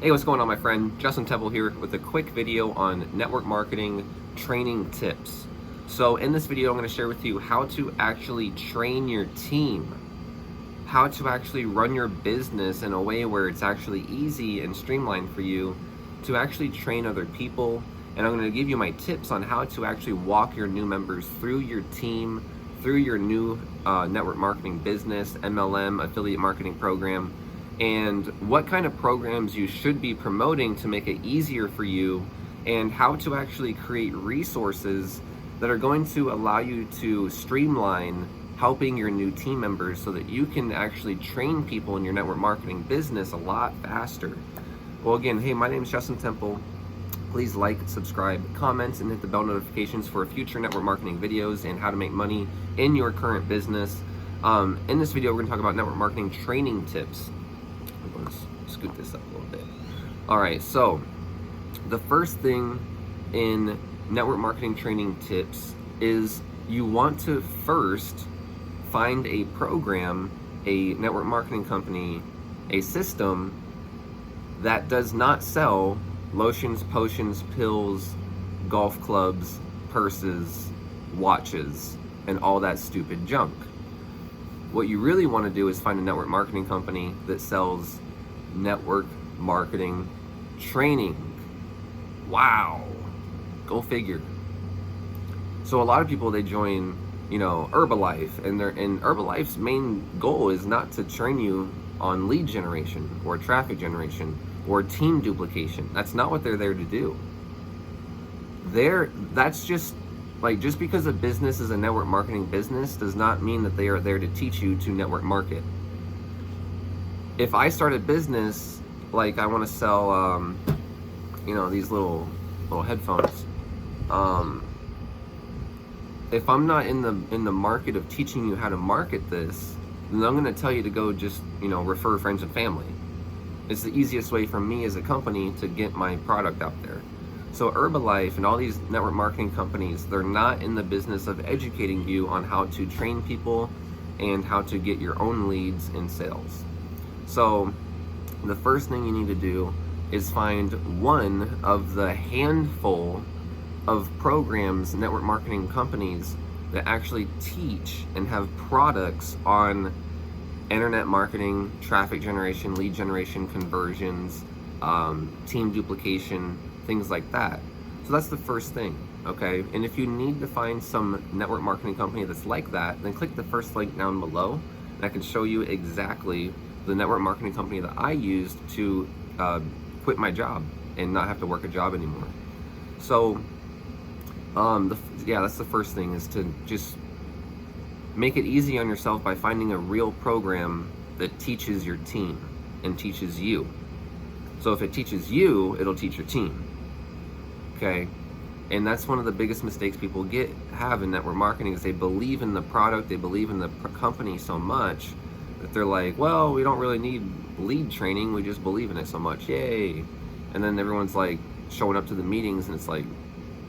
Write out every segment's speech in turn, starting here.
Hey, what's going on, my friend? Justin Temple here with a quick video on network marketing training tips. So in this video, I'm going to share with you how to actually train your team, how to actually run your business in a way where it's actually easy and streamlined for you to actually train other people. And I'm going to give you my tips on how to actually walk your new members through your team, through your new network marketing business, MLM, affiliate marketing program, and what kind of programs you should be promoting to make it easier for you, and how to actually create resources that are going to allow you to streamline helping your new team members so that you can actually train people in your network marketing business a lot faster. Well, again, hey, my name is Justin Temple. Please like, subscribe, comment, and hit the bell notifications for future network marketing videos and how to make money in your current business. In this video, we're going to talk about network marketing training tips. I'm going to scoot this up a little bit. All right, so the first thing in network marketing training tips is you want to first find a program, a network marketing company, a system that does not sell lotions, potions, pills, golf clubs, purses, watches, and all that stupid junk. What you really want to do is find a network marketing company that sells network marketing training. Wow, go figure. So a lot of people, they join, Herbalife, and Herbalife's main goal is not to train you on lead generation or traffic generation or team duplication. That's not what they're there to do. That's just because a business is a network marketing business does not mean that they are there to teach you to network market. If I start a business, like I want to sell, these little headphones, if I'm not in the market of teaching you how to market this, then I'm going to tell you to go just, refer friends and family. It's the easiest way for me as a company to get my product out there. So Herbalife and all these network marketing companies, they're not in the business of educating you on how to train people and how to get your own leads and sales. So the first thing you need to do is find one of the handful of programs, network marketing companies that actually teach and have products on internet marketing, traffic generation, lead generation, conversions, team duplication, things like that. So that's the first thing, okay? And if you need to find some network marketing company that's like that, then click the first link down below, and I can show you exactly the network marketing company that I used to quit my job and not have to work a job anymore. So that's the first thing, is to just make it easy on yourself by finding a real program that teaches your team and teaches you. So if it teaches you, it'll teach your team. Okay? And that's one of the biggest mistakes people have in network marketing, is they believe in the product, they believe in the company so much that they're like, well, we don't really need lead training, we just believe in it so much. Yay. And then everyone's like showing up to the meetings, and it's like,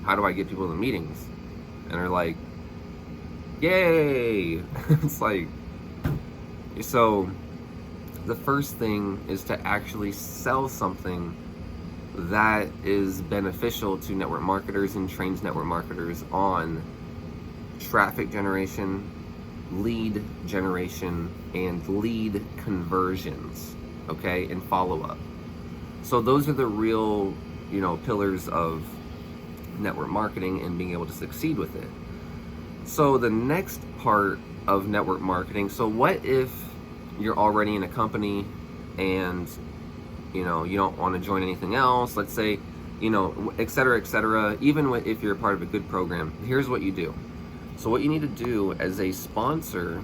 how do I get people to the meetings? And they're like, yay. It's like, so the first thing is to actually sell something that is beneficial to network marketers and trains network marketers on traffic generation, lead generation, and lead conversions, okay, and follow-up. So those are the real, pillars of network marketing and being able to succeed with it. So the next part of network marketing, so what if you're already in a company and you don't want to join anything else, let's say, et cetera, even if you're a part of a good program. Here's what you do. So what you need to do as a sponsor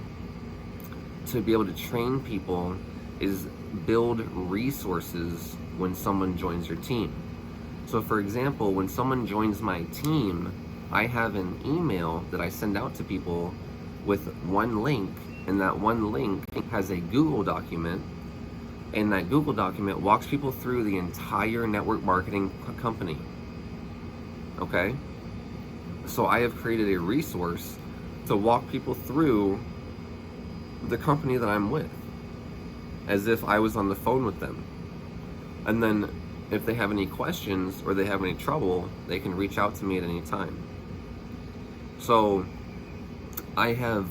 to be able to train people is build resources when someone joins your team. So for example, when someone joins my team, I have an email that I send out to people with one link, and that one link has a Google document, and that Google document walks people through the entire network marketing company. Okay? So I have created a resource to walk people through the company that I'm with, as if I was on the phone with them. And then if they have any questions or they have any trouble, they can reach out to me at any time. So I have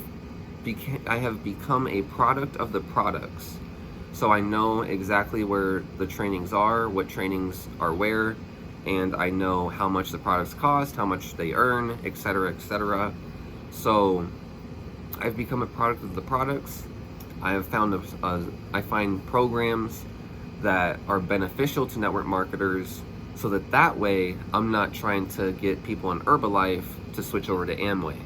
become a product of the products. So I know exactly where the trainings are, what trainings are where, and I know how much the products cost, how much they earn, etc., etc. So I've become a product of the products. I have found I find programs that are beneficial to network marketers, so that way I'm not trying to get people in Herbalife to switch over to Amway,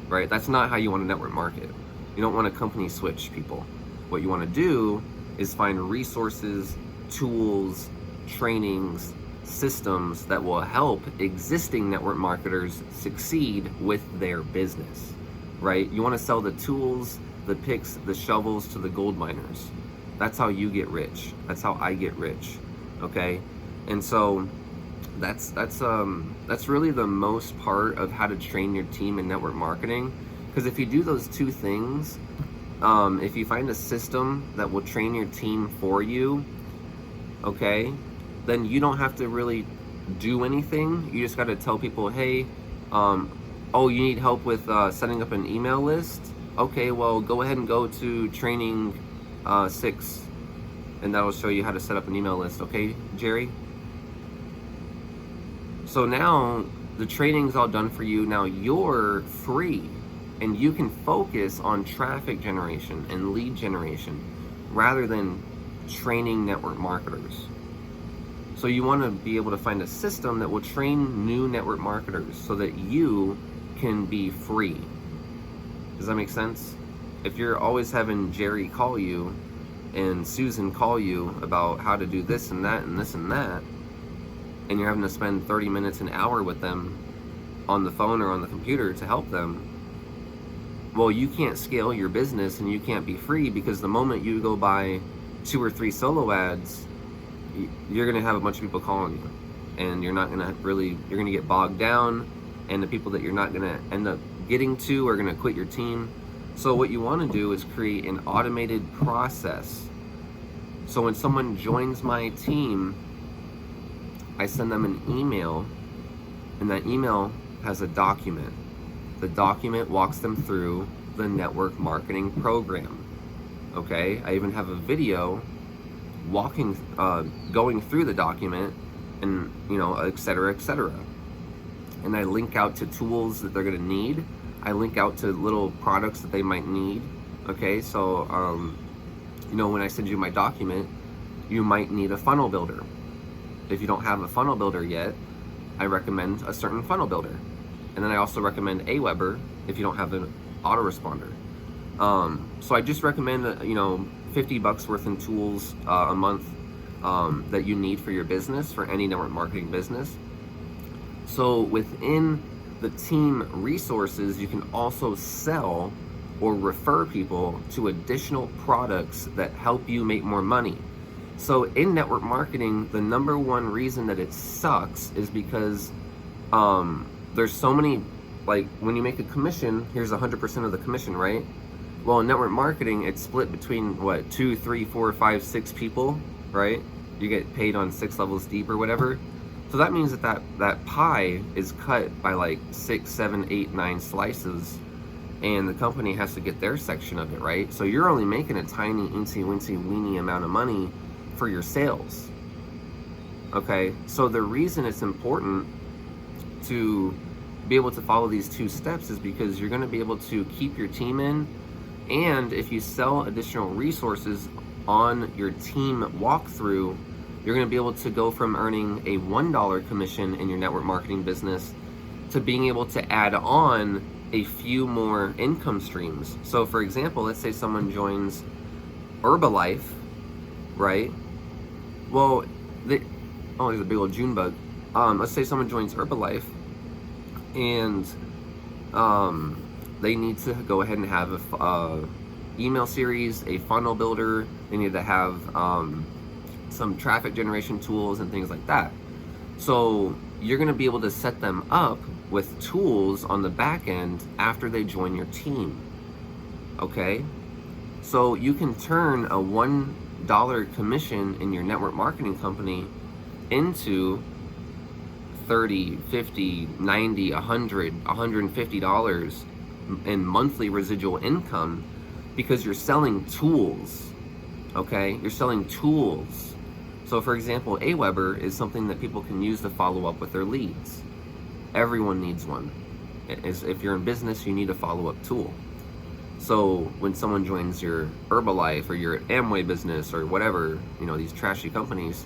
right? That's not how you want to network market. You don't want to company switch people. What you want to do is find resources, tools, trainings, systems that will help existing network marketers succeed with their business, right? You want to sell the tools, the picks, the shovels to the gold miners. That's how you get rich. That's how I get rich, okay? And so that's really the most part of how to train your team in network marketing. Because if you do those two things, if you find a system that will train your team for you, okay, then you don't have to really do anything. You just got to tell people, hey, oh, you need help with setting up an email list? Okay, well, go ahead and go to training 6, and that'll show you how to set up an email list. Okay, Jerry? So now the training's all done for you. Now you're free, and you can focus on traffic generation and lead generation rather than training network marketers. So you want to be able to find a system that will train new network marketers so that you can be free. Does that make sense? If you're always having Jerry call you and Susan call you about how to do this and that and this and that, and you're having to spend 30 minutes, an hour with them on the phone or on the computer to help them, well, you can't scale your business and you can't be free, because the moment you go buy 2 or 3 solo ads, you're going to have a bunch of people calling you, and you're going to get bogged down, and the people that you're not going to end up getting to are going to quit your team. So what you want to do is create an automated process. So when someone joins my team, I send them an email, and that email has a document. The document walks them through the network marketing program. Okay, I even have a video going through the document, and etc., etc. And I link out to tools that they're going to need. I link out to little products that they might need. Okay, so when I send you my document, you might need a funnel builder. If you don't have a funnel builder yet, I recommend a certain funnel builder. And then I also recommend Aweber if you don't have an autoresponder. So I just recommend $50 worth in tools a month that you need for your business, for any network marketing business. So within the team resources, you can also sell or refer people to additional products that help you make more money. So in network marketing, the number one reason that it sucks is because there's so many, like when you make a commission, here's 100% of the commission, right? Well, in network marketing, it's split between 2, 3, 4, 5, 6 people, right? You get paid on 6 levels deep or whatever. So that means that pie is cut by like 6, 7, 8, 9 slices, and the company has to get their section of it, right? So you're only making a tiny, weeny amount of money for your sales. Okay, so the reason it's important to be able to follow these 2 steps is because you're going to be able to keep your team in, and if you sell additional resources on your team walkthrough, you're going to be able to go from earning a $1 commission in your network marketing business to being able to add on a few more income streams. So for example, let's say someone joins Herbalife, right? Well, there's a big old June bug. Let's say someone joins Herbalife, and they need to go ahead and have a email series, a funnel builder. They need to have some traffic generation tools and things like that. So you're going to be able to set them up with tools on the back end after they join your team. Okay? So you can turn a $1 commission in your network marketing company into 30, 50, 90, 100, $150 in monthly residual income because you're selling tools, okay? You're selling tools. So for example, Aweber is something that people can use to follow up with their leads. Everyone needs one. If you're in business, you need a follow-up tool. So when someone joins your Herbalife or your Amway business or whatever, these trashy companies,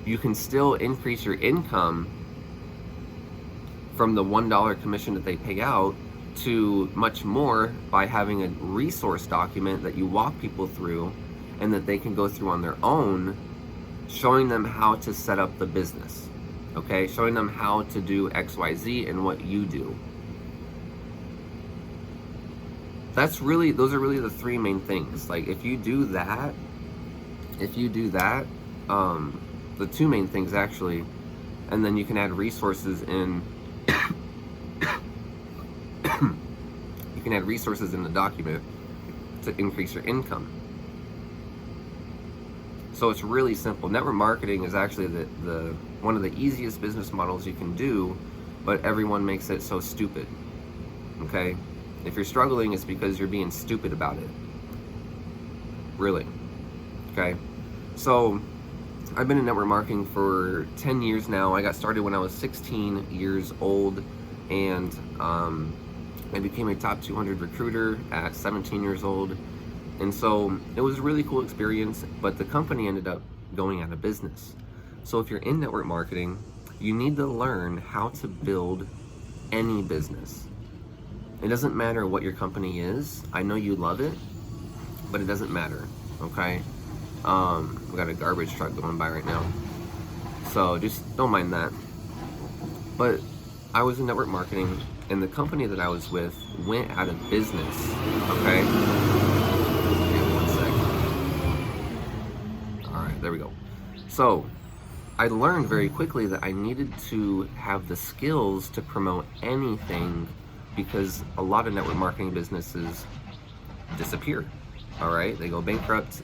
you can still increase your income from the $1 commission that they pay out to much more by having a resource document that you walk people through and that they can go through on their own, showing them how to set up the business, okay? Showing them how to do XYZ and what you do. Those are really the three main things. Like if you do that, the two main things actually, and then you can add resources in, you can add resources in the document to increase your income. So it's really simple. Network marketing is actually the one of the easiest business models you can do, but everyone makes it so stupid, okay? If you're struggling, it's because you're being stupid about it. Really. Okay? So, I've been in network marketing for 10 years now. I got started when I was 16 years old, and I became a top 200 recruiter at 17 years old. And so, it was a really cool experience, but the company ended up going out of business. So, if you're in network marketing, you need to learn how to build any business. It doesn't matter what your company is. I know you love it, but it doesn't matter, okay? We got a garbage truck going by right now, so just don't mind that. But I was in network marketing, and the company that I was with went out of business, okay? Give me 1 second. All right, there we go. So I learned very quickly that I needed to have the skills to promote anything, because a lot of network marketing businesses disappear, all right? They go bankrupt,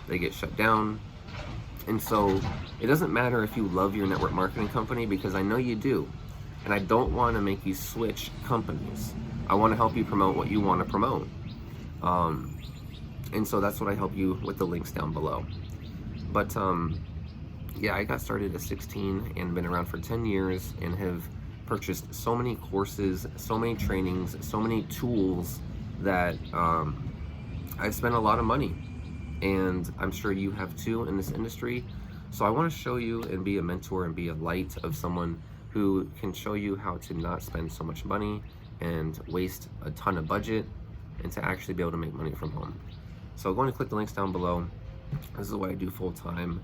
they get shut down. And so it doesn't matter if you love your network marketing company, because I know you do. And I don't want to make you switch companies. I want to help you promote what you want to promote. And so that's what I help you with, the links down below. But yeah, I got started at 16 and been around for 10 years and have purchased so many courses, so many trainings, so many tools that I spent a lot of money, and I'm sure you have too in this industry. So I want to show you and be a mentor and be a light of someone who can show you how to not spend so much money and waste a ton of budget, and to actually be able to make money from home. So go ahead and click the links down below. This is what I do full time,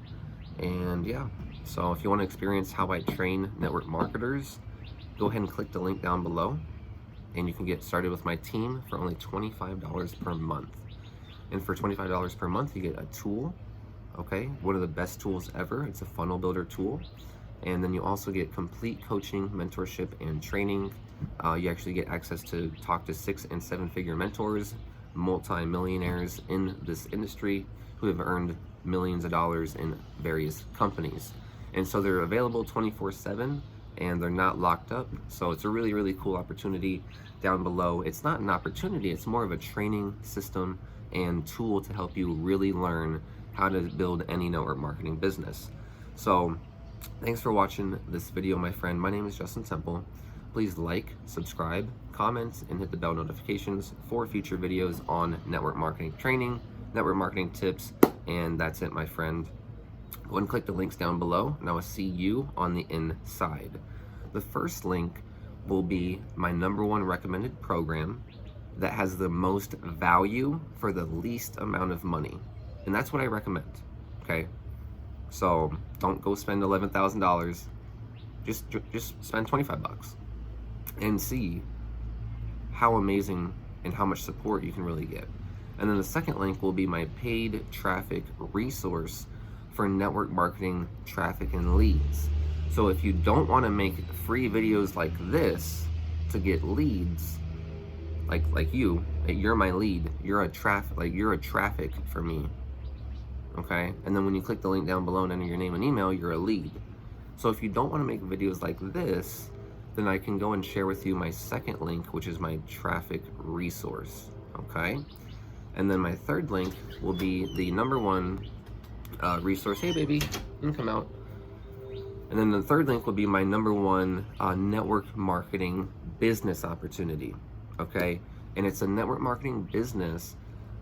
and yeah, so if you want to experience how I train network marketers, go ahead and click the link down below, and you can get started with my team for only $25 per month. And for $25 per month, you get a tool, okay? One of the best tools ever. It's a funnel builder tool. And then you also get complete coaching, mentorship, and training. You actually get access to talk to 6- and 7-figure mentors, multi-millionaires in this industry who have earned millions of dollars in various companies. And so they're available 24/7. And they're not locked up. So it's a really, really cool opportunity down below. It's not an opportunity, it's more of a training system and tool to help you really learn how to build any network marketing business. So thanks for watching this video, my friend. My name is Justin Temple. Please like, subscribe, comment, and hit the bell notifications for future videos on network marketing training, network marketing tips, and that's it, my friend. Go ahead and click the links down below, and I will see you on the inside. The first link will be my #1 recommended program that has the most value for the least amount of money. And that's what I recommend, okay? So don't go spend $11,000. Just spend 25 bucks and see how amazing and how much support you can really get. And then the second link will be my paid traffic resource for network marketing, traffic, and leads. So if you don't want to make free videos like this to get leads, like you're my lead, you're a traffic for me, okay? And then when you click the link down below and enter your name and email, you're a lead. So if you don't want to make videos like this, then I can go and share with you my second link, which is my traffic resource, okay? And then my third link will be the number one resource. Hey baby, you can come out. And then the third link will be my number one network marketing business opportunity, okay? And it's a network marketing business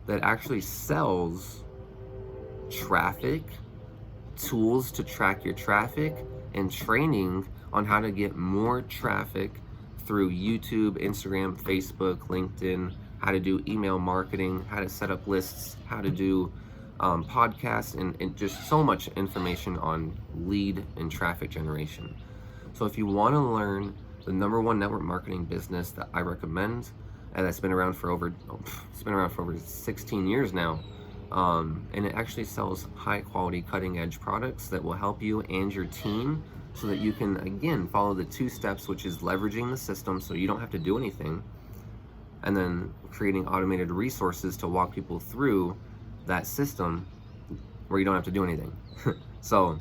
that actually sells traffic, tools to track your traffic, and training on how to get more traffic through YouTube, Instagram, Facebook, LinkedIn, how to do email marketing, how to set up lists, how to do podcasts, and just so much information on lead and traffic generation. So if you want to learn the number one network marketing business that I recommend, and that's been around for over 16 years now, and it actually sells high quality, cutting edge products that will help you and your team so that you can, again, follow the 2 steps, which is leveraging the system so you don't have to do anything, and then creating automated resources to walk people through that system where you don't have to do anything. So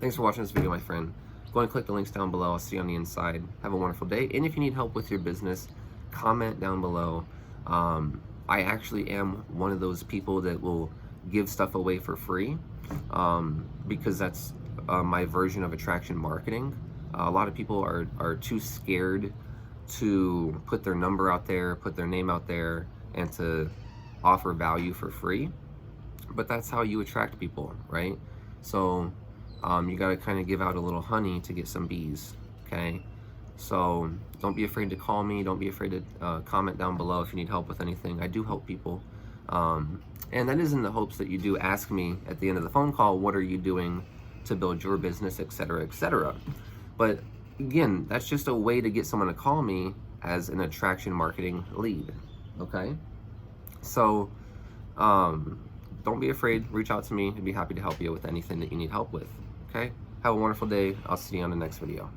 thanks for watching this video, my friend. Go and click the links down below. I'll see you on the inside. Have a wonderful day. And if you need help with your business, comment down below. I actually am one of those people that will give stuff away for free, because that's my version of attraction marketing. A lot of people are too scared to put their number out there, put their name out there, and to offer value for free. But that's how you attract people, right? So you got to kind of give out a little honey to get some bees, okay? So don't be afraid to call me. Don't be afraid to comment down below if you need help with anything. I do help people. And that is in the hopes that you do ask me at the end of the phone call, what are you doing to build your business, etc., etc. But again, that's just a way to get someone to call me as an attraction marketing lead, okay? So don't be afraid. Reach out to me. I'd be happy to help you with anything that you need help with, okay? Have a wonderful day. I'll see you on the next video.